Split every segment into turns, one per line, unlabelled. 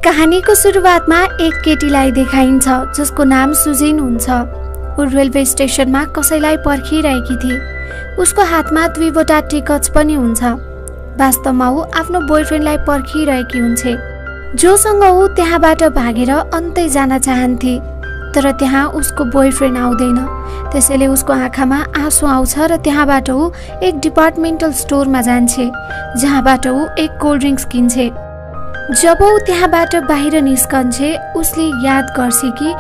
कहानीको सुरुवातमा एक केटीलाई देखाइन्छ जसको नाम सुजिन हुन्छ। ऊ रेलवे स्टेसनमा कसैलाई पर्खिरहेकी थिए। उसको हातमा 2वटा टिकट्स पनि हुन्छ। वास्तवमा ऊ आफ्नो बोयफ्रेन्डलाई पर्खिरहेकी हुन्छे, जोसँग ऊ त्यहाँबाट भागेर अन्तै जान चाहन्थे। तर त्यहाँ उसको बोयफ्रेन्ड आउँदैन। त्यसैले उसको आँखामा आँसु आउँछ र त्यहाँबाट ऊ एक डिपार्टमेन्टल स्टोरमा जान्छे, जहाँबाट ऊ एक कोल्ड ड्रिङ्क्स किन्छे। जब ऊ त्यहाँबाट बाहिर निस्कन्छे, उसले याद गर्छ कि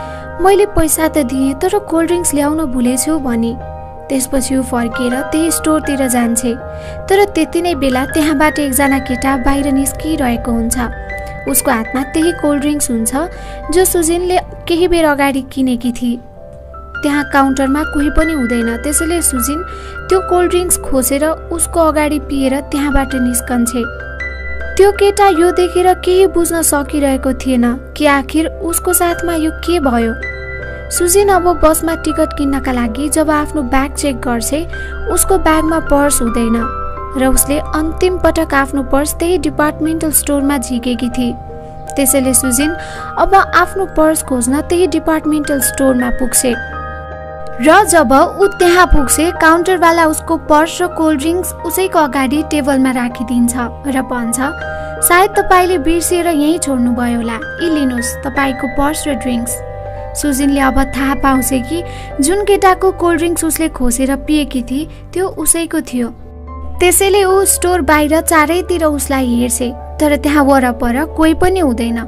मैले पैसा त दिएँ तर कोल्ड ड्रिङ्क्स ल्याउन भुलेछु भनी। त्यसपछि ऊ फर्केर त्यही स्टोरतिर जान्छे, तर त्यति नै बेला त्यहाँबाट एकजना केटा बाहिर निस्किरहेको हुन्छ। उसको हातमा त्यही कोल्ड ड्रिङ्क्स हुन्छ जो सुजिनले केही बेर अगाडि किनेकी थिए। त्यहाँ काउन्टरमा कोही पनि हुँदैन, त्यसैले सुजिन त्यो कोल्ड ड्रिङ्क्स खोसेर उसको अगाडि पिएर त्यहाँबाट निस्कन्छे। त्यो केटा यो देखेर केही बुझ्न सकिरहेको थिएन कि आखिर उसको साथमा यो के भयो। सुजिन अब बसमा टिकट किन्नका लागि जब आफ्नो ब्याग चेक गर्छे, उसको ब्यागमा पर्स हुँदैन र उसले अन्तिम पटक आफ्नो पर्स त्यही डिपार्टमेन्टल स्टोरमा झिकेकी थिए। त्यसैले सुजिन अब आफ्नो पर्स खोज्न त्यही डिपार्टमेन्टल स्टोरमा पुग्छे र जब ऊ त्यहाँ पुग्छे, काउन्टरवाला उसको पर्स र कोल्ड ड्रिङ्क्स उसैको अगाडि टेबलमा राखिदिन्छ र भन्छ, सायद तपाईँले बिर्सिएर यहीँ छोड्नुभयो होला, यी लिनुहोस् तपाईँको पर्स र ड्रिङ्क्स। सुजिनले अब थाहा पाउँछ कि जुन केटाको कोल्ड ड्रिङ्क्स उसले खोसेर पिएकी थिए त्यो उसैको थियो। त्यसैले ऊ स्टोर बाहिर चारैतिर उसलाई हेर्छे, तर त्यहाँ वरपर कोही पनि हुँदैन।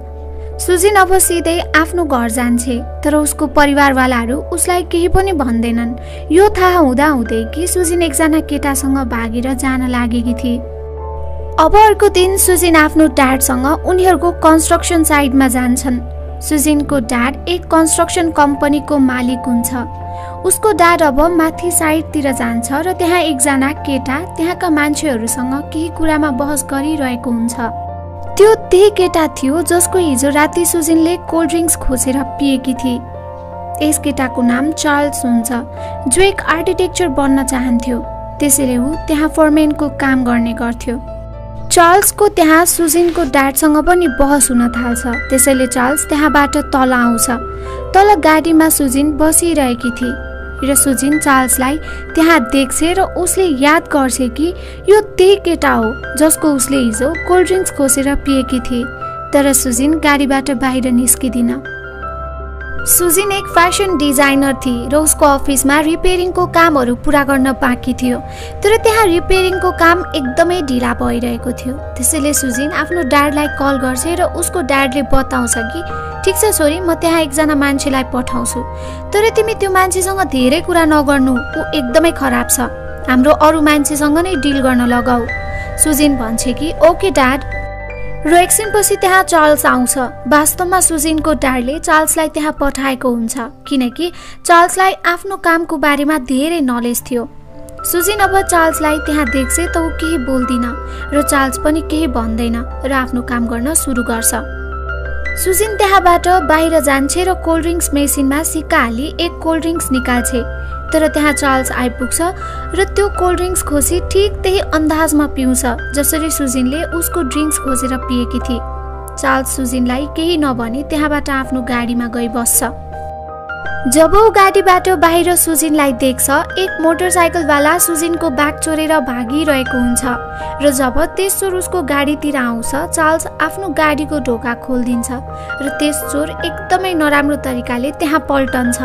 सुजिन अब सिधै आफ्नो घर जान्छे, तर उसको परिवारवालाहरू उसलाई केही पनि भन्दैनन्। यो थाहा हुँदाहुँदै कि सुजिन एकजना केटासँग भागेर जान लागेकी थिए। अब अर्को दिन सुजिन आफ्नो ड्याडसँग उनीहरूको कन्स्ट्रक्सन साइटमा जान्छन्। सुजिनको ड्याड एक कन्स्ट्रक्सन कम्पनीको मालिक हुन्छ। उसको ड्याड अब माथि साइडतिर जान्छ र त्यहाँ एकजना केटा त्यहाँका मान्छेहरूसँग केही कुरामा बहस गरिरहेको हुन्छ। त्यो त्यही केटा थियो जसको हिजो राति सुजिनले कोल्ड ड्रिङ्क्स खोसेर पिएकी थिए। यस केटाको नाम चार्ल्स हुन्छ, जो एक आर्किटेक्चर बन्न चाहन्थ्यो। त्यसैले ऊ त्यहाँ फर्मेनको काम गर्ने गर्थ्यो। चार्ल्सको त्यहाँ सुजिनको ड्याडसँग पनि बहस हुन थाल्छ। त्यसैले चार्ल्स त्यहाँबाट तल आउँछ। तल गाडीमा सुजिन बसिरहेकी थिए र सुजिन चार्ल्सलाई त्यहाँ देख्छे र उसले याद गर्छ कि यो त्यही केटा हो जसको उसले हिजो कोल्ड ड्रिङ्क्स खोसेर पिएकी थिए। तर सुजिन गाडीबाट बाहिर निस्किदिन। सुजिन एक फ्यासन डिजाइनर थिए र उसको अफिसमा रिपेयरिङको कामहरू पुरा गर्न बाँकी थियो, तर त्यहाँ रिपेयरिङको काम एकदमै ढिला भइरहेको थियो। त्यसैले सुजिन आफ्नो ड्याडलाई कल गर्छ र उसको ड्याडले बताउँछ कि ठिक छ छोरी, म त्यहाँ एकजना मान्छेलाई पठाउँछु, तर तिमी त्यो मान्छेसँग धेरै कुरा नगर्नु, ऊ एकदमै खराब छ, हाम्रो अरू मान्छेसँग नै डिल गर्न लगाऊ। सुजिन भन्छ कि ओके ड्याड। र एकछिनपछि त्यहाँ चार्ल्स आउँछ। वास्तवमा सुजिनको ड्याडले चार्ल्सलाई त्यहाँ पठाएको हुन्छ किनकि चार्ल्सलाई आफ्नो कामको बारेमा धेरै नलेज थियो। सुजिन अब चार्ल्सलाई त्यहाँ देख्छ त ऊ केही बोल्दिन र चार्ल्स पनि केही भन्दैन र आफ्नो काम गर्न सुरु गर्छ। सुजिन त्यहाँबाट बाहिर जान्छे र कोल्ड ड्रिङ्क्स मेसिनमा सिक्का हाली एक कोल्ड ड्रिङ्क्स निकाल्छे, तर त्यहाँ चार्ल्स आइपुग्छ र त्यो कोल्ड ड्रिङ्क्स खोसी ठिक त्यही अन्दाजमा पिउँछ जसरी सुजिनले उसको ड्रिङ्क्स खोसेर पिएकी थिए। चार्ल्स सुजिनलाई केही नभनी त्यहाँबाट आफ्नो गाडीमा गई बस्छ। जब ऊ गाडीबाट बाहिर सुजिनलाई देख्छ, एक मोटरसाइकलवाला सुजिनको ब्याग चोरेर भागिरहेको हुन्छ र जब त्यस चोर उसको गाडीतिर आउँछ, चार्ल्स आफ्नो गाडीको ढोका खोलिदिन्छ र त्यस चोर एकदमै नराम्रो तरिकाले त्यहाँ पल्टन्छ।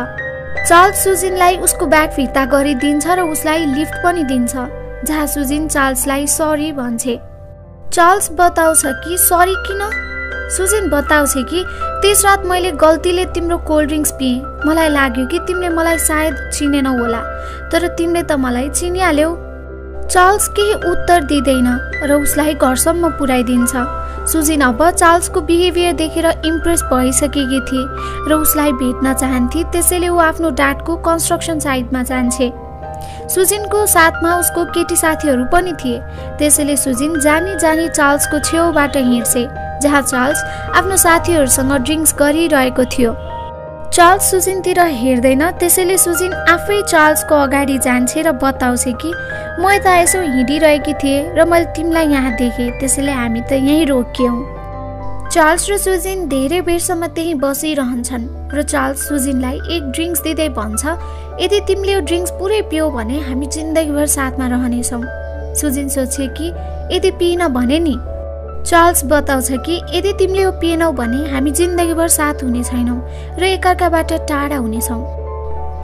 चार्ल्स सुजिनलाई उसको ब्याग फिर्ता गरिदिन्छ र उसलाई लिफ्ट पनि दिन्छ, जहाँ सुजिन चार्ल्सलाई सरी भन्छे। चार्ल्स बताउँछ कि सरी किन? सुजिन बताउँछ कि त्यस रात मैले गल्तीले तिम्रो कोल्ड ड्रिङ्क्स पिएँ, मलाई लाग्यो कि तिमीले मलाई सायद चिनेनौ होला, तर तिमीले त मलाई चिनिहाल्यौ। चार्ल्स केही उत्तर दिँदैन र उसलाई घरसम्म पुर्याइदिन्छ। सुजिन अब चार्ल्सको बिहेभियर देखेर इम्प्रेस भइसकेकी थिए र उसलाई भेट्न चाहन्थे। त्यसैले ऊ आफ्नो ड्याडको कन्स्ट्रक्सन साइटमा जान्छे। सुजिनको साथमा उसको केटी साथीहरू पनि थिए। त्यसैले सुजिन जानी जानी चार्ल्सको छेउबाट हिँड्छे, जहाँ चार्ल्स आफ्नो साथीहरूसँग ड्रिङ्क्स गरिरहेको थियो। चार्ल्स सुजिनतिर हेर्दैन, त्यसैले सुजिन आफै चार्ल्सको अगाडि जान्छे र बताउँछ कि म यता यसो हिँडिरहेकी थिएँ र मैले तिमीलाई यहाँ देखेँ, त्यसैले हामी त यहीँ रोकियौँ। चार्ल्स र सुजिन धेरै बेरसम्म त्यही बसिरहन्छन् र चार्ल्स सुजिनलाई एक ड्रिङ्क्स दिँदै भन्छ, यदि तिमीले यो ड्रिङ्क्स पुरै पियो भने हामी जिन्दगीभर साथमा रहनेछौँ। सुजिन सोचे कि यदि पिइन भने नि? चार्ल्स बताउँछ कि यदि तिमीले यो पिएनौ भने हामी जिन्दगीभर साथ हुने छैनौँ र एकअर्काबाट टाढा हुनेछौँ।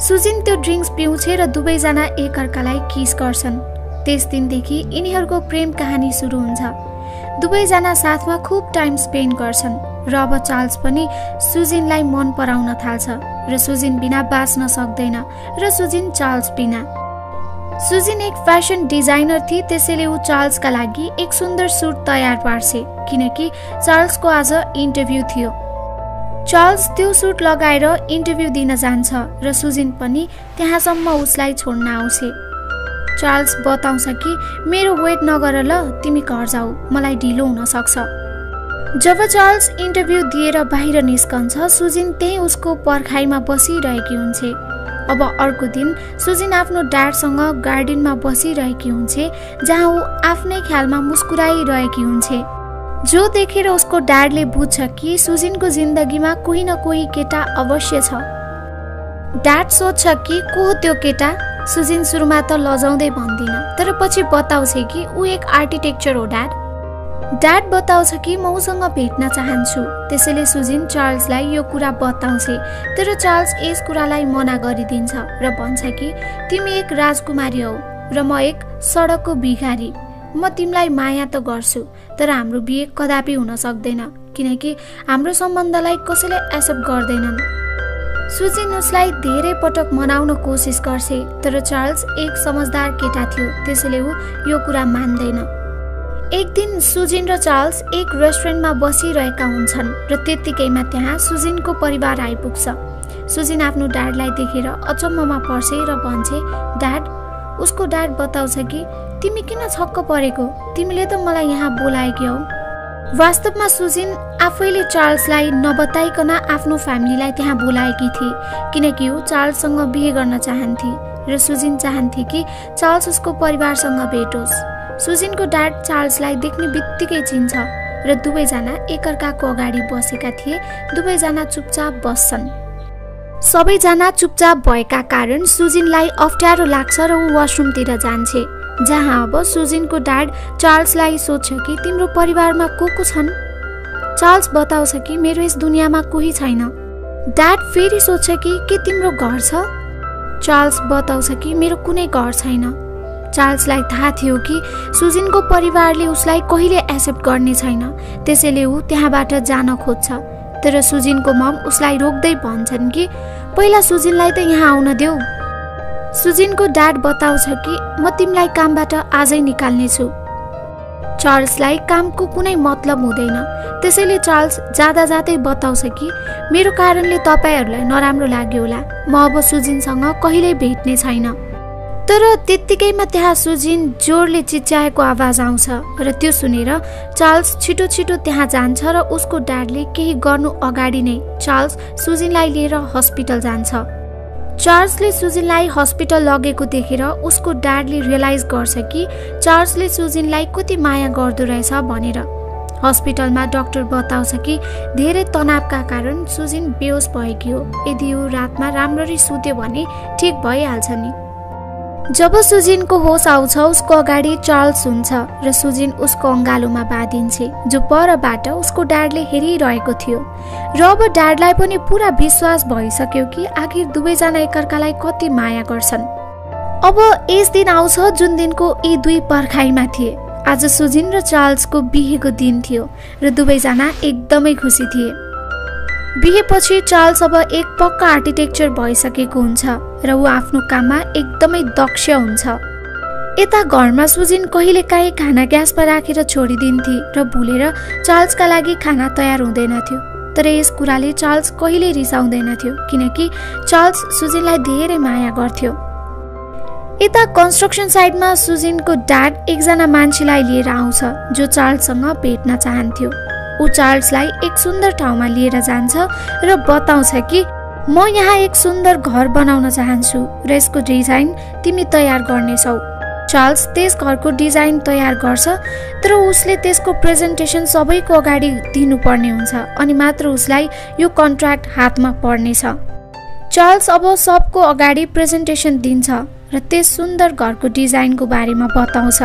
सुजिन त्यो ड्रिङ्क्स पिउँछे र दुवैजना एकअर्कालाई किस गर्छन्। त्यस दिनदेखि यिनीहरूको प्रेम कहानी सुरु हुन्छ। दुवैजना साथमा खुब टाइम स्पेन्ड गर्छन् र अब चार्ल्स पनि सुजिनलाई मन पराउन थाल्छ र सुजिन बिना बाँच्न सक्दैन र सुजिन चार्ल्स बिना। सुजिन एक फ्यासन डिजाइनर थिए, त्यसैले ऊ चार्ल्सका लागि एक सुन्दर सुट तयार पार्छे किनकि चार्ल्सको आज इन्टरभ्यू थियो। चार्ल्स त्यो सुट लगाएर इन्टरभ्यू दिन जान्छ र सुजिन पनि त्यहाँसम्म उसलाई छोड्न आउँछे। चार्ल्स बताउँछ कि मेरो वेट नगर ल, तिमी घर जाऊ, मलाई ढिलो हुन सक्छ। जब चार्ल्स इन्टरभ्यू दिएर बाहिर निस्कन्छ, सुजिन त्यही उसको पर्खाइमा बसिरहेकी हुन्छे। अब अर्को दिन सुजिन आफ्नो ड्याडसँग गार्डनमा बसिरहेकी हुन्छे, जहाँ ऊ आफ्नै ख्यालमा मुस्कुराइरहेकी हुन्छे, जो देखेर उसको ड्याडले बुझ्छ कि सुजिनको जिन्दगीमा कोही न कोही केटा अवश्य छ। ड्याड सोध्छ कि को हो त्यो केटा? सुजिन सुरुमा त लजाउँदै भन्दिन, तर पछि बताउँछ कि ऊ एक आर्किटेक्चर हो ड्याड। ड्याड बताउँछ कि म उसँग भेट्न चाहन्छु। त्यसैले सुजिन चार्ल्सलाई यो कुरा बताउँछ, तर चार्ल्स यस कुरालाई मना गरिदिन्छ र भन्छ कि तिमी एक राजकुमारी हौ र म एक सडकको भिखारी। म तिमीलाई माया त गर्छु, तर हाम्रो बिहे कदापि हुन सक्दैन किनकि हाम्रो सम्बन्धलाई कसैले एक्सेप्ट गर्दैनन्। सुजिन उसलाई धेरै पटक मनाउन कोसिस गर्छे, तर चार्ल्स एक समझदार केटा थियो, त्यसैले ऊ यो कुरा मान्दैन। एक दिन सुजिन र चार्ल्स एक रेस्टुरेन्टमा बसिरहेका हुन्छन् र त्यत्तिकैमा त्यहाँ सुजिनको परिवार आइपुग्छ। सुजिन आफ्नो ड्याडलाई देखेर अचम्ममा पर्छे र भन्छे, ड्याड। उसको ड्याड बताउँछ कि तिमी किन छक्क परेको? तिमीले त मलाई यहाँ बोलाएकी हौ। वास्तवमा सुजिन आफैले चार्ल्सलाई नबताइकन आफ्नो फ्यामिलीलाई त्यहाँ बोलाएकी थिए किनकि ऊ चार्ल्ससँग बिहे गर्न चाहन्थे र सुजिन चाहन्थे कि चार्ल्स उसको परिवारसँग भेटोस्। सुजिनको ड्याड चार्ल्सलाई देख्ने बित्तिकै चिन्छ र दुवैजना एकअर्काको अगाडि बसेका थिए। दुवैजना चुपचाप बस्छन्। सबैजना चुपचाप भएका कारण सुजिनलाई अप्ठ्यारो लाग्छ र ऊ वासरुमतिर जान्छे, जहाँ अब सुजिनको ड्याड चार्ल्सलाई सोध्छ कि तिम्रो परिवारमा को छन्? चार्ल्स बताउँछ कि मेरो यस दुनियाँमा कोही छैन। ड्याड फेरि सोध्छ कि के तिम्रो घर छ? चार्ल्स बताउँछ कि मेरो कुनै घर छैन। चार्ल्सलाई थाहा थियो कि सुजिनको परिवारले उसलाई कहिले एक्सेप्ट गर्ने छैन, त्यसैले ऊ त्यहाँबाट जान खोज्छ। तर सुजिनको मम उसलाई रोक्दै भन्छन् कि पहिला सुजिनलाई त यहाँ आउन देऊ। सुजिनको ड्याड बताउँछ कि म तिमीलाई कामबाट आजै निकाल्नेछु। चार्ल्सलाई कामको कुनै मतलब हुँदैन, त्यसैले चार्ल्स जाँदा जाँदै बताउँछ कि मेरो कारणले तपाईहरूलाई नराम्रो लाग्यो होला, म अब सुजिनसँग कहिल्यै भेट्ने छैन। तर त्यत्तिकैमा त्यहाँ सुजिन जोडले चिच्याएको आवाज आउँछ र त्यो सुनेर चार्ल्स छिटो छिटो त्यहाँ जान्छ र उसको ड्याडले केही गर्नु अगाडि नै चार्ल्स सुजिनलाई लिएर हस्पिटल जान्छ। चार्ल्सले सुजिनलाई हस्पिटल लगेको देखेर उसको ड्याडले रियलाइज गर्छ कि चार्ल्सले सुजिनलाई कति माया गर्दो रहेछ भनेर। हस्पिटलमा डाक्टर बताउँछ कि धेरै तनावका कारण सुजिन बेहोस भएकी हो। यदि ऊ रातमा राम्ररी सुत्यो भने ठिक भइहाल्छ नि। जब सुजिनको होस आउँछ उसको अगाडि चार्ल्स हुन्छ र सुजिन उसको अङ्गालोमा बाँधिन्छे, जो परबाट उसको ड्याडले हेरिरहेको थियो। र अब ड्याडलाई पनि पुरा विश्वास भइसक्यो कि आखिर दुवैजना एकअर्कालाई कति माया गर्छन्। अब यस दिन आउँछ जुन दिनको यी दुई पर्खाइमा थिए। आज सुजिन र चार्ल्सको बिहेको दिन थियो र दुवैजना एकदमै खुसी थिए। बिहेपछि चार्ल्स अब एक पक्का आर्किटेक्चर भइसकेको हुन्छ र ऊ आफ्नो काममा एकदमै दक्ष हुन्छ। यता घरमा सुजिन कहिलेकाहीँ खाना ग्यासमा राखेर छोडिदिन्थे र भुलेर चार्ल्सका लागि खाना तयार हुँदैन थियो। तर यस कुराले चार्ल्स कहिल्यै रिसाउँदैन थियो किनकि चार्ल्स सुजिनलाई धेरै माया गर्थ्यो। यता कन्स्ट्रक्सन साइटमा सुजिनको ड्याड एकजना मान्छेलाई लिएर आउँछ जो चार्ल्ससँग भेट्न चाहन्थ्यो। ऊ चार्ल्सलाई एक सुन्दर ठाउँमा लिएर जान्छ र बताउँछ कि म यहाँ एक सुन्दर घर बनाउन चाहन्छु र यसको डिजाइन तिमी तयार गर्नेछौ। चार्ल्स त्यस घरको डिजाइन तयार गर्छ, तर उसले त्यसको प्रेजेन्टेसन सबैको अगाडि दिनुपर्ने हुन्छ अनि मात्र उसलाई यो कन्ट्र्याक्ट हातमा पर्नेछ। चार्ल्स अब सबको अगाडि प्रेजेन्टेसन दिन्छ र त्यस सुन्दर घरको डिजाइनको बारेमा बताउँछ।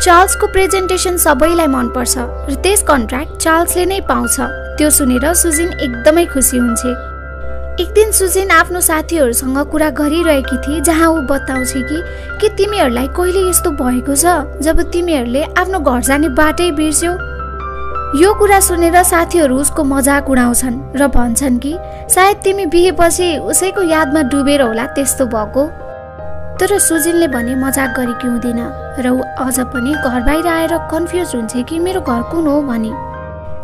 चार्ल्सको प्रेजेन्टेसन सबैलाई मनपर्छ र त्यस कन्ट्र्याक्ट चार्ल्सले नै पाउँछ। त्यो सुनेर सुजिन एकदमै खुसी हुन्छ। एक दिन सुजिन आफ्नो साथीहरूसँग कुरा गरिरहेकी थिए, जहाँ ऊ बताउँछ कि तिमीहरूलाई कहिले यस्तो भएको छ जब तिमीहरूले आफ्नो घर जाने बाटै बिर्स्यौ। यो कुरा सुनेर साथीहरू उसको मजाक उडाउँछन् र भन्छन् कि सायद तिमी बिहेपछि उसैको यादमा डुबेर होला त्यस्तो भएको। तर सुजिनले भने मजाक गरेकी हुँदैन र ऊ अझ पनि घर बाहिर आएर कन्फ्युज हुन्छ कि मेरो घर कुन हो भनी।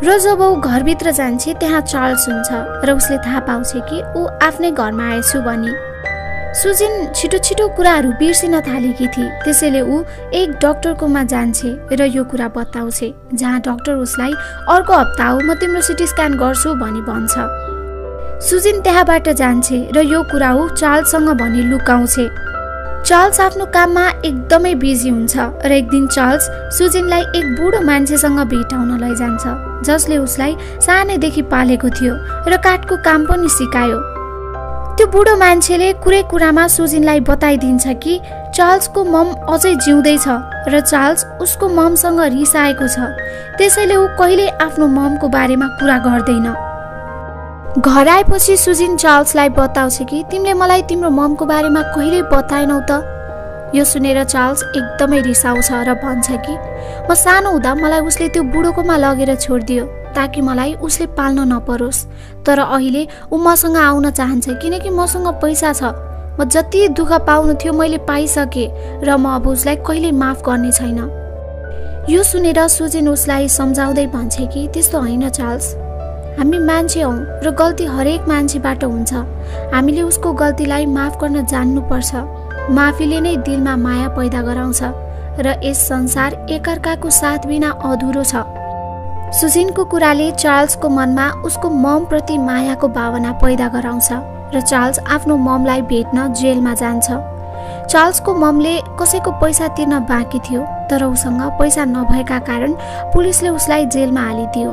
र जब ऊ घरभित्र जान्छ त्यहाँ चार्ल्स हुन्छ र उसले थाहा पाउँछ कि ऊ आफ्नै घरमा आएछु भनी। सुजिन छिटो छिटो कुराहरू बिर्सिन थालेकी थिए, त्यसैले ऊ एक डाक्टरकोमा जान्छ र यो कुरा बताउँछ, जहाँ डाक्टर उसलाई अर्को हप्ता हो म तिम्रो सिटी स्क्यान गर्छु भनी भन्छ। सुजिन त्यहाँबाट जान्छ र यो कुरा ऊ चार्ल्ससँग भनी लुकाउँछ। चार्ल्स आफ्नो काममा एकदमै बिजी हुन्छ र एक दिन चार्ल्स सुजिनलाई एक बुढो मान्छेसँग भेटाउन लैजान्छ, जसले उसलाई सानैदेखि पालेको थियो र काठको काम पनि सिकायो। त्यो बुढो मान्छेले कुरै कुरामा सुजिनलाई बताइदिन्छ कि चार्ल्सको मम अझै जिउँदैछ र चार्ल्स उसको ममसँग रिसाएको छ, त्यसैले ऊ कहिल्यै आफ्नो ममको बारेमा कुरा गर्दैन। घर आएपछि सुजिन चार्ल्सलाई बताउँछ कि तिमीले मलाई तिम्रो ममको बारेमा कहिल्यै बताएनौ त। यो सुनेर चार्ल्स एकदमै रिसाउँछ र भन्छ कि म सानो हुँदा मलाई उसले त्यो बुढोकोमा लगेर छोडिदियो ताकि मलाई उसले पाल्न नपरोस्, तर अहिले ऊ मसँग आउन चाहन्छ किनकि मसँग पैसा छ। म जति दुःख पाउनु थियो मैले पाइसकेँ र म अब उसलाई कहिल्यै माफ गर्ने छैन। यो सुनेर सुजिन उसलाई सम्झाउँदै भन्छ कि त्यस्तो होइन चार्ल्स, हामी मान्छे हौँ र गल्ती हरेक मान्छेबाट हुन्छ। हामीले उसको गल्तीलाई माफ गर्न जान्नुपर्छ। माफीले नै दिलमा माया पैदा गराउँछ र यस संसार एकअर्काको साथ बिना अधुरो छ। सुजिनको कुराले चार्ल्सको मनमा उसको ममप्रति मायाको भावना पैदा गराउँछ र चार्ल्स आफ्नो ममलाई भेट्न जेलमा जान्छ। चार्ल्सको ममले कसैको पैसा तिर्न बाँकी थियो, तर उसँग पैसा नभएका कारण पुलिसले उसलाई जेलमा हालिदियो।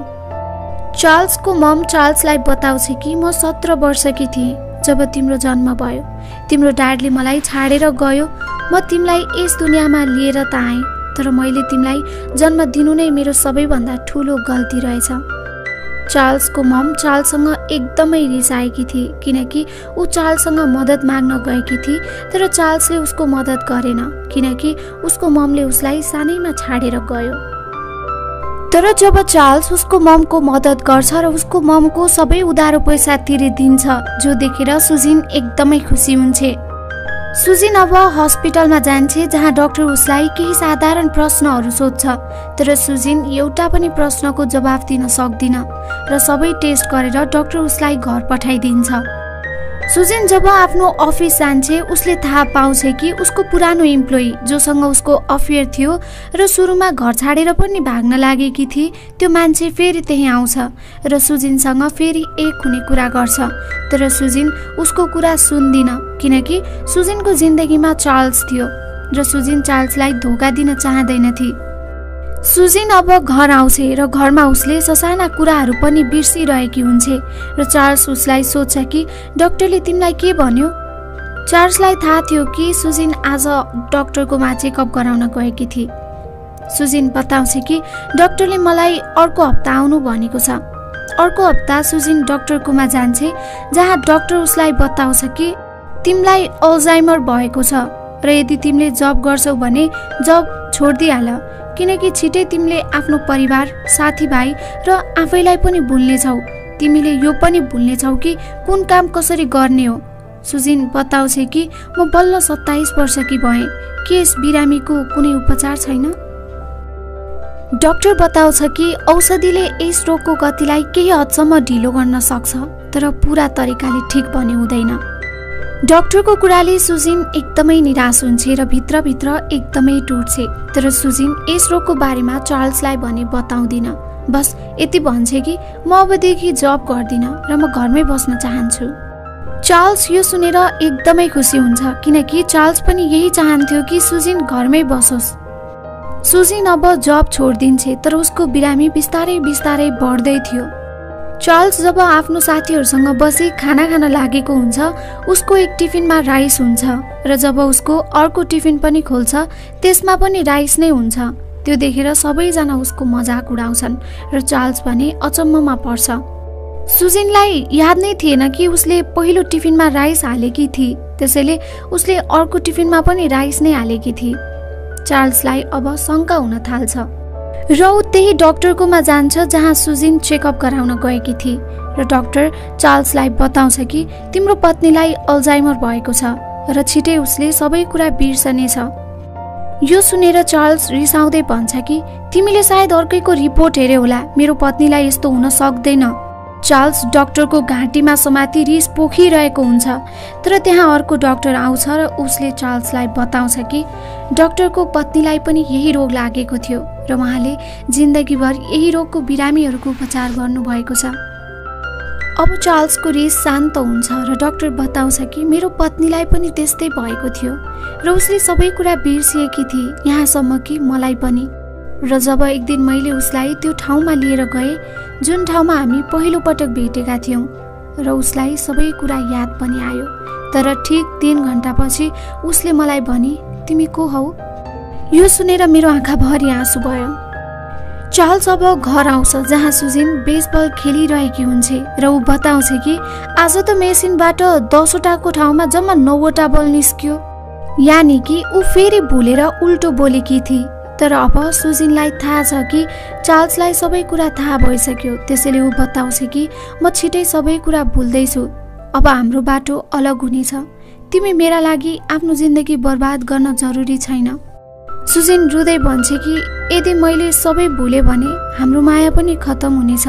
चार्ल्सको मम चार्ल्सलाई बताउँछ कि म 17 वर्षकी थिएँ जब तिम्रो जन्म भयो। तिम्रो ड्याडले मलाई छाडेर गयो। म तिमीलाई यस दुनियाँमा लिएर त आएँ, तर मैले तिमीलाई जन्म दिनु नै मेरो सबैभन्दा ठुलो गल्ती रहेछ। चार्ल्सको मम चार्ल्ससँग एकदमै रिसाएकी थिए किनकि ऊ चार्ल्ससँग मद्दत माग्न गएकी थिए, तर चार्ल्सले उसको मद्दत गरेन किनकि उसको ममले उसलाई सानैमा छाडेर गयो। तर जब चार्ल्स उसको ममको मद्दत गर्छ र उसको ममको सबै उधारो पैसा तिरिदिन्छ, जो देखेर सुजिन एकदमै खुसी हुन्छ। सुजिन अब हस्पिटलमा जान्छ, जहाँ डाक्टर उसलाई केही साधारण प्रश्नहरू सोध्छ, तर सुजिन एउटा पनि प्रश्नको जवाफ दिन सक्दिन र सबै टेस्ट गरेर डाक्टर उसलाई घर पठाइदिन्छ। सुजिन जब आफ्नो अफिस जान्छ, उसले थाहा पाउँछ कि उसको पुरानो इम्प्लोइ जोसँग उसको अफेयर थियो र सुरुमा घर छाडेर पनि भाग्न लागेकी थिए, त्यो मान्छे फेरि त्यहीँ आउँछ र सुजिनसँग फेरि एक हुने कुरा गर्छ, तर सुजिन उसको कुरा सुन्दिन किनकि सुजिनको जिन्दगीमा चार्ल्स थियो र सुजिन चार्ल्सलाई धोका दिन चाहँदैनथे। सुजिन अब घर आउँछ र घरमा उसले ससाना कुराहरू पनि बिर्सिरहेकी हुन्छ र चार्ल्स उसलाई सोध्छ कि डाक्टरले तिमीलाई के भन्यो। चार्ल्सलाई थाहा थियो कि सुजिन आज डाक्टरकोमा चेकअप गराउन गएकी थिए। सुजिन बताउँछ कि डाक्टरले मलाई अर्को हप्ता आउनु भनेको छ। अर्को हप्ता सुजिन डाक्टरकोमा जान्छ, जहाँ डाक्टर उसलाई बताउँछ कि तिमीलाई अल्जाइमर भएको छ र यदि तिमीले जब गर्छौ भने जब छोडिदिइहाल किनकि छिटै तिमीले आफ्नो परिवार, साथीभाइ र आफैलाई पनि भुल्नेछौ। तिमीले यो पनि भुल्नेछौ कि कुन काम कसरी गर्ने हो। सुजिन बताउँछ कि म बल्ल 27 वर्षकी भएँ, के यस बिरामीको कुनै उपचार छैन। डाक्टर बताउँछ कि औषधिले यस रोगको गतिलाई केही हदसम्म ढिलो गर्न सक्छ, तर पूरा तरिकाले ठिक भने हुँदैन। डाक्टरको कुराले सुजिन एकदमै निराश हुन्छ र भित्रभित्र एकदमै टुट्छ, तर सुजिन यस रोगको बारेमा चार्ल्सलाई भने बताउँदिन। बस यति भन्छ कि म अबदेखि जब गर्दिन र म घरमै बस्न चाहन्छु। चार्ल्स यो सुनेर एकदमै खुसी हुन्छ किनकि चार्ल्स पनि यही चाहन्थ्यो कि सुजिन घरमै बसोस्। सुजिन अब जब छोडिदिन्छे तर उसको बिरामी बिस्तारै बिस्तारै बढ्दै थियो। चार्ल्स जब आफ्नो साथीहरूसँग बसी खाना खान लागेको हुन्छ उसको एक टिफिनमा राइस हुन्छ र जब उसको अर्को टिफिन पनि खोल्छ त्यसमा पनि राइस नै हुन्छ। त्यो देखेर सबैजना उसको मजाक उडाउँछन् र चार्ल्स भने अचम्ममा पर्छ। सुजिनलाई याद नै थिएन कि उसले पहिलो टिफिनमा राइस हालेकी थिए, त्यसैले उसले अर्को टिफिनमा पनि राइस नै हालेकी थिए। चार्ल्सलाई अब शङ्का हुन थाल्छ र ऊ त्यही डाक्टरकोमा जान्छ जहाँ सुजिन चेकअप गराउन गएकी थिए र डाक्टर चार्ल्सलाई बताउँछ कि तिम्रो पत्नीलाई अल्जाइमर भएको छ र छिटै उसले सबै कुरा बिर्सनेछ। यो सुनेर चार्ल्स रिसाउँदै भन्छ कि तिमीले सायद अर्कैको रिपोर्ट हेर्यौ होला, मेरो पत्नीलाई यस्तो हुन सक्दैन। चार्ल्स डाक्टरको घाँटीमा समाती रिस पोखिरहेको हुन्छ तर त्यहाँ अर्को डाक्टर आउँछ र उसले चार्ल्सलाई बताउँछ कि डाक्टरको पत्नीलाई पनि यही रोग लागेको थियो र उहाँले जिन्दगीभर यही रोगको बिरामीहरूको उपचार गर्नुभएको छ। अब चार्ल्सको रिस शान्त हुन्छ र डाक्टर बताउँछ कि मेरो पत्नीलाई पनि त्यस्तै भएको थियो र उसले सबै कुरा बिर्सिएकी थिए, यहाँसम्म कि मलाई पनि। र जब एक दिन मैले उसलाई त्यो ठाउँमा लिएर गएँ जुन ठाउँमा हामी पहिलो पटक भेटेका थियौँ र उसलाई सबै कुरा याद पनि आयो। तर ठिक 3 घण्टापछि उसले मलाई भनी, तिमी को हौ? यो सुनेर मेरो आँखाभरि आँसु भयो। चार्ल्स अब घर आउँछ जहाँ सुजिन बेसबल खेलिरहेकी हुन्छ र ऊ बताउँछ कि आज त मेसिनबाट 10वटाको ठाउँमा जम्मा 9वटा बल निस्क्यो, यानि कि ऊ फेरि भुलेर उल्टो बोलेकी थिए। तर अब सुजिनलाई थाहा छ कि चार्ल्सलाई सबै कुरा थाहा भइसक्यो, त्यसैले ऊ बताउँछ कि म छिटै सबै कुरा भुल्दैछु, अब हाम्रो बाटो अलग हुनेछ, तिमी मेरा लागि आफ्नो जिन्दगी बर्बाद गर्न जरुरी छैन। सुजिन रुँदै भन्छ कि यदि मैले सबै भुले भने हाम्रो माया पनि खत्तम हुनेछ।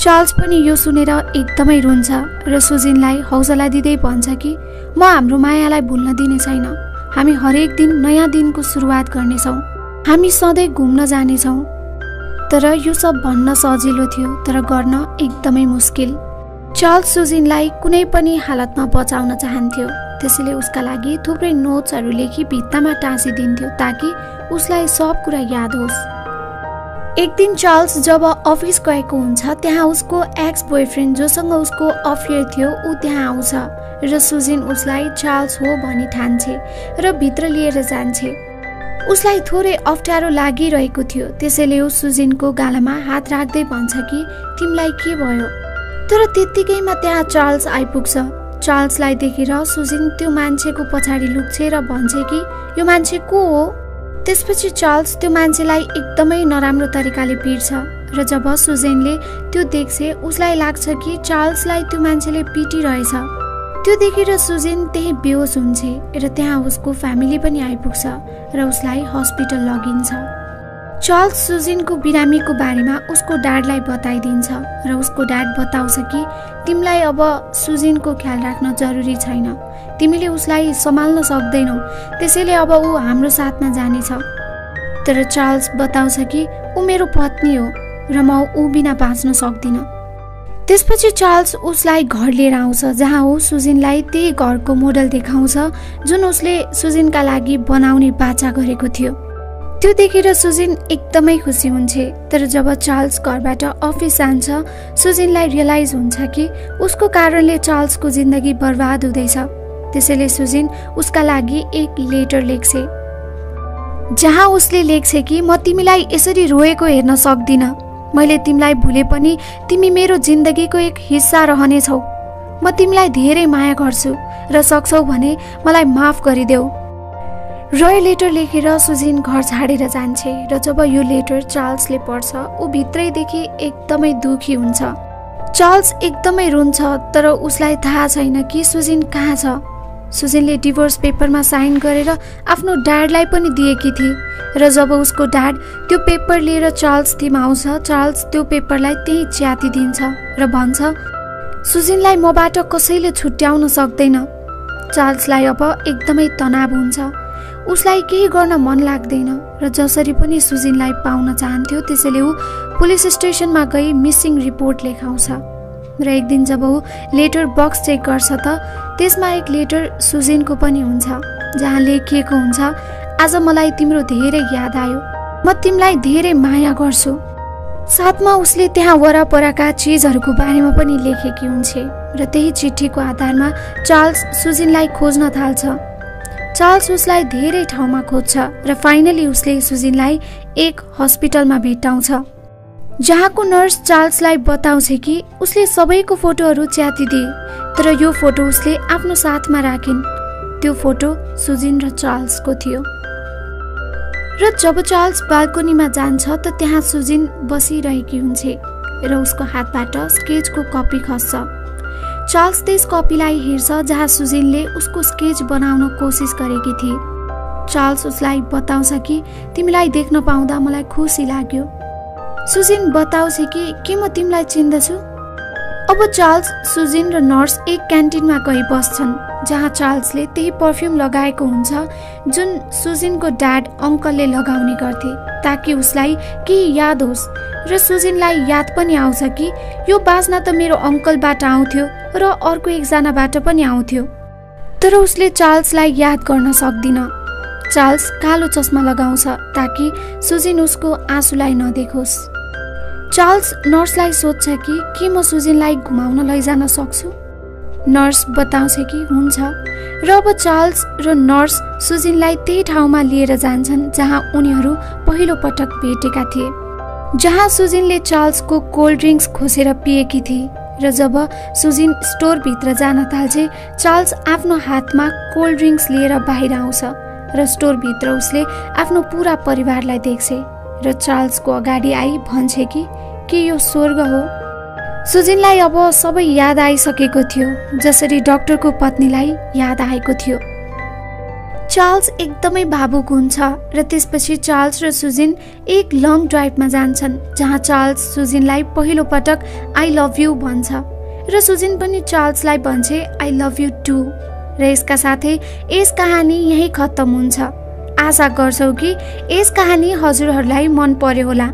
चार्ल्स पनि यो सुनेर एकदमै रुन्छ र सुजिनलाई हौसला दिँदै भन्छ कि म हाम्रो मायालाई भुल्न दिने छैन, हामी हरेक दिन नयाँ दिनको सुरुवात गर्नेछौँ, हामी सधैँ घुम्न जानेछौँ। तर यो सब भन्न सजिलो थियो तर गर्न एकदमै मुस्किल। चार्ल्स सुजिनलाई कुनै पनि हालतमा बचाउन चाहन्थ्यो, त्यसैले उसका लागि थुप्रै नोट्सहरू लेखी भित्तामा टाँसिदिन्थ्यो ताकि उसलाई सब कुरा याद होस्। एक दिन चार्ल्स जब अफिस गएको हुन्छ त्यहाँ उसको एक्स बोयफ्रेन्ड जोसँग उसको अफेयर थियो ऊ त्यहाँ आउँछ र सुजिन उसलाई चार्ल्स हो भनी ठान्छे र भित्र लिएर जान्छे। उसलाई थोरै अप्ठ्यारो लागिरहेको थियो, त्यसैले ऊ सुजिनको गालामा हात राख्दै भन्छ कि तिमीलाई के भयो? तर त्यत्तिकैमा त्यहाँ चार्ल्स आइपुग्छ। चार्ल्सलाई देखेर सुजिन त्यो मान्छेको पछाडि लुक्छे र भन्छ कि यो मान्छे को हो? त्यसपछि चार्ल्स त्यो मान्छेलाई एकदमै नराम्रो तरिकाले पिट्छ र जब सुजिनले त्यो देख्छे उसलाई लाग्छ कि चार्ल्सलाई त्यो मान्छेले पिटिरहेछ। त्यो देखेर सुजिन त्यही बेहोस हुन्छ र त्यहाँ उसको फ्यामिली पनि आइपुग्छ र उसलाई हस्पिटल लगिन्छ। चार्ल्स सुजिनको बिरामीको बारेमा उसको ड्याडलाई बताइदिन्छ र उसको ड्याड बताउँछ कि तिमीलाई अब सुजिनको ख्याल राख्न जरुरी छैन, तिमीले उसलाई सम्हाल्न सक्दैनौ, त्यसैले अब ऊ हाम्रो साथमा जानेछ। तर चार्ल्स बताउँछ कि ऊ मेरो पत्नी हो र म ऊ बिना बाँच्न सक्दिनँ। त्यसपछि चार्ल्स उसलाई घर लिएर आउँछ जहाँ ऊ सुजिनलाई त्यही घरको मोडल देखाउँछ जुन उसले सुजिनका लागि बनाउने बाचा गरेको थियो। त्यो देखेर सुजिन एकदमै खुसी हुन्छ। तर जब चार्ल्स घरबाट अफिस जान्छ सुजिनलाई रियलाइज हुन्छ कि उसको कारणले चार्ल्सको जिन्दगी बर्बाद हुँदैछ। त्यसैले सुजिन उसका लागि एक लेटर लेख्छे जहाँ उसले लेख्छे कि म तिमीलाई यसरी रोएको हेर्न सक्दिनँ, मैले तिमीलाई भुले पनि तिमी मेरो जिन्दगीको एक हिस्सा रहनेछौ, म तिमीलाई धेरै माया गर्छु र सक्छौ भने मलाई माफ गरिदेऊ। र यो लेटर लेखेर सुजिन घर छाडेर जान्छे र जब यो लेटर चार्ल्सले पढ्छ ऊ भित्रैदेखि एकदमै दुखी हुन्छ। चार्ल्स एकदमै रुन्छ तर उसलाई थाहा छैन कि सुजिन कहाँ छ। सुजिनले डिभोर्स पेपरमा साइन गरेर आफ्नो ड्याडलाई पनि दिएकी थिए र जब उसको ड्याड त्यो पेपर लिएर चार्ल्स टिम आउँछ चार्ल्स त्यो पेपरलाई त्यही च्यातिदिन्छ र भन्छ सुजिनलाई मबाट कसैले छुट्याउन सक्दैन। चार्ल्सलाई अब एकदमै तनाव हुन्छ, उसलाई केही गर्न मन लाग्दैन र जसरी पनि सुजिनलाई पाउन चाहन्थ्यो त्यसैले ऊ पुलिस स्टेसनमा गई मिसिङ रिपोर्ट लेखाउँछ। र एक दिन जब ऊ लेटर बक्स चेक गर्छ त त्यसमा एक लेटर सुजिनको पनि हुन्छ, जहाँ लेखिएको हुन्छ, आज मलाई तिम्रो धेरै याद आयो, म तिमीलाई धेरै माया गर्छु। साथमा उसले त्यहाँ वरपरका चिजहरूको बारेमा पनि लेखेकी हुन्छे र त्यही चिठीको आधारमा चार्ल्स सुजिनलाई खोज्न थाल्छ। चार्ल्स उसलाई धेरै ठाउँमा खोज्छ र फाइनली उसले सुजिनलाई एक हस्पिटलमा भेट्टाउँछ, जहाँको नर्स चार्ल्सलाई बताउँछ कि उसले सबैको फोटोहरू च्यातिदिए, तर यो फोटो उसले आफ्नो साथमा राखिन्। त्यो फोटो सुजिन र चार्ल्सको थियो। र जब चार्ल्स बाल्कोनीमा जान्छ त त्यहाँ सुजिन बसिरहेकी हुन्छे र उसको हातबाट स्केचको कपी खस्छ। चार्ल्स त्यस कपीलाई हेर्छ जहाँ सुजिनले उसको स्केच बनाउन कोसिस गरेकी थिए। चार्ल्स उसलाई बताउँछ कि तिमीलाई देख्न पाउँदा मलाई खुसी लाग्यो। सुजिन बताउँछ कि के म तिमीलाई चिन्दछु। अब चार्ल्स, सुजिन र नर्स एक क्यान्टिनमा गई बस्छन्, जहाँ चार्ल्सले त्यही पर्फ्युम लगाएको हुन्छ जुन सुजिनको ड्याड अङ्कलले लगाउने गर्थे, ताकि उसलाई केही याद होस्। र सुजिनलाई याद पनि आउँछ कि यो बास्ना त मेरो अङ्कलबाट आउँथ्यो र अर्को एकजनाबाट पनि आउँथ्यो, तर उसले चार्ल्सलाई याद गर्न सक्दिन। चार्ल्स कालो चस्मा लगाउँछ ताकि सुजिन उसको आँसुलाई नदेखोस्। चार्ल्स नर्सलाई सोध्छ कि के म सुजिनलाई घुमाउन लैजान सक्छु। नर्स बताउँछ कि हुन्छ, र अब चार्ल्स र नर्स सुजिनलाई त्यही ठाउँमा लिएर जान्छन् जहाँ उनीहरू पहिलो पटक भेटेका थिए, जहाँ सुजिनले चार्ल्सको कोल्ड ड्रिङ्क्स खोसेर पिएकी थिए। र जब सुजिन स्टोरभित्र जान थाल्छे, चार्ल्स आफ्नो हातमा कोल्ड ड्रिङ्क्स लिएर बाहिर आउँछ र स्टोरभित्र उसले आफ्नो पुरा परिवारलाई देख्छे र चार्ल्सको अगाडि आई भन्छे कि यो स्वर्ग हो। सुजिनलाई अब सबै याद आइसकेको थियो, जसरी डाक्टरको पत्नीलाई याद आएको थियो। चार्ल्स एकदमै भावुक हुन्छ र त्यसपछि चार्ल्स र सुजिन एक लङ ड्राइभमा जान्छन्, जहाँ चार्ल्स सुजिनलाई पहिलो पटक आई लभ यु भन्छ र सुजिन पनि चार्ल्सलाई भन्छे आई लभ यु टु। र यसका साथै यस कहानी यही खत्तम हुन्छ। आशा गर्छौ कि यस कहानी हजुरहरूलाई मन पर्यो होला।